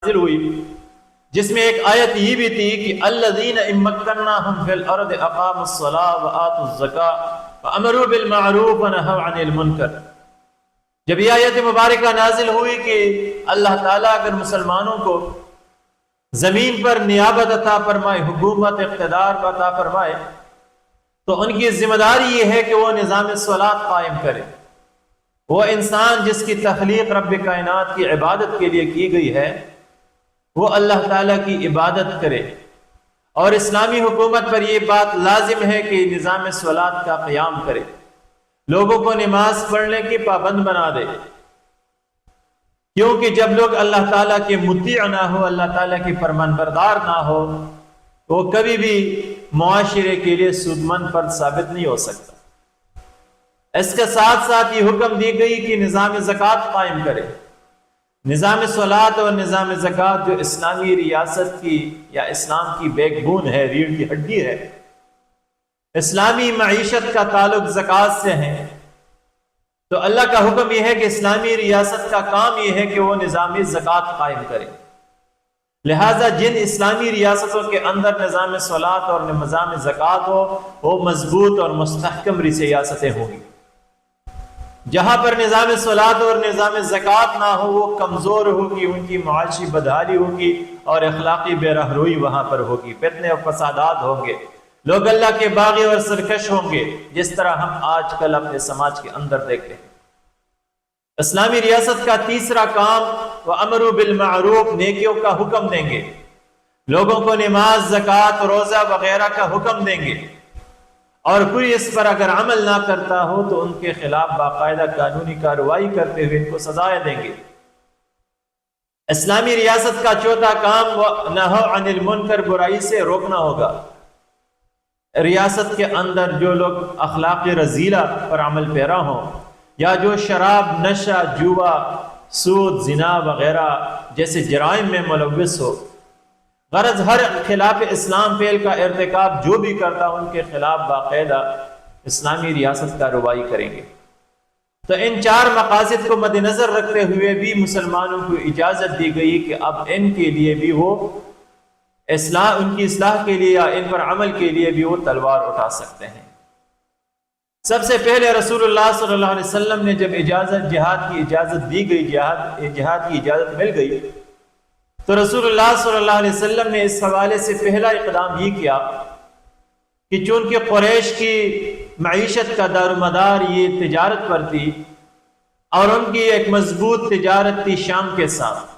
نازل ہوئی، جس میں ایک آیت یہ بھی تھی کہ الذین ان مکناہم فی الارض اقاموا الصلاۃ وآتوا الزکاۃ وامروا بالمعروف ونہوا عن المنکر۔ جب یہ آیت مبارکہ نازل ہوئی کہ اللہ تعالیٰ اگر مسلمانوں کو زمین پر نیابت عطا فرمائے، حکومت اقتدار عطا فرمائے، تو ان کی ذمہ داری یہ ہے کہ وہ نظام صلاۃ قائم کرے۔ وہ انسان جس کی تخلیق رب کائنات کی عبادت کے لیے کی گئی ہے، وہ اللہ تعالیٰ کی عبادت کرے، اور اسلامی حکومت پر یہ بات لازم ہے کہ نظام صلاۃ کا قیام کرے، لوگوں کو نماز پڑھنے کی پابند بنا دے، کیونکہ جب لوگ اللہ تعالیٰ کے مطیع نہ ہو، اللہ تعالیٰ کی فرمان بردار نہ ہو، وہ کبھی بھی معاشرے کے لیے سودمند فرد ثابت نہیں ہو سکتا۔ اس کے ساتھ ساتھ یہ حکم دی گئی کہ نظام زکوٰۃ قائم کرے۔ نظام صلاۃ اور نظام زکوٰۃ جو اسلامی ریاست کی یا اسلام کی بیک بون ہے، ریڑھ کی ہڈی ہے، اسلامی معیشت کا تعلق زکوٰۃ سے ہے، تو اللہ کا حکم یہ ہے کہ اسلامی ریاست کا کام یہ ہے کہ وہ نظام زکوٰۃ قائم کرے۔ لہٰذا جن اسلامی ریاستوں کے اندر نظام صلاۃ اور نظام زکوٰۃ ہو، وہ مضبوط اور مستحکم ریاستیں ہوں گی۔ جہاں پر نظام صلاۃ اور نظام زکوٰۃ نہ ہو، وہ کمزور ہوگی، ان کی معاشی بدحالی ہوگی اور اخلاقی بے رہروئی وہاں پر ہوگی، فتنے اور فسادات ہوں گے، لوگ اللہ کے باغی اور سرکش ہوں گے، جس طرح ہم آج کل اپنے سماج کے اندر دیکھتے ہیں۔ اسلامی ریاست کا تیسرا کام وَأَمْرُوا بِالْمَعْرُوفِ، نیکیوں کا حکم دیں گے، لوگوں کو نماز، زکوٰۃ، روزہ وغیرہ کا حکم دیں گے، اور کوئی اس پر اگر عمل نہ کرتا ہو تو ان کے خلاف باقاعدہ قانونی کارروائی کرتے ہوئے ان کو سزائیں دیں گے۔ اسلامی ریاست کا چوتھا کام نہی عن المنکر، برائی سے روکنا ہوگا۔ ریاست کے اندر جو لوگ اخلاق رذیلہ پر عمل پیرا ہوں، یا جو شراب، نشہ، جوا، سود، زنا وغیرہ جیسے جرائم میں ملوث ہو، غرض ہر خلاف اسلام فعل کا ارتکاب جو بھی کرتا ان کے خلاف باقاعدہ اسلامی ریاست کارروائی کریں گے۔ تو ان چار مقاصد کو مد نظر رکھتے ہوئے بھی مسلمانوں کو اجازت دی گئی کہ اب ان کے لیے بھی وہ ان کی اصلاح کے لیے یا ان پر عمل کے لیے بھی وہ تلوار اٹھا سکتے ہیں۔ سب سے پہلے رسول اللہ صلی اللہ علیہ وسلم نے جب جہاد کی اجازت دی گئی، جہاد کی اجازت مل گئی، تو رسول اللہ صلی اللہ علیہ وسلم نے اس حوالے سے پہلا اقدام یہ کیا کہ چونکہ قریش کی معیشت کا دار و مدار یہ تجارت پر تھی، اور ان کی ایک مضبوط تجارت تھی شام کے ساتھ،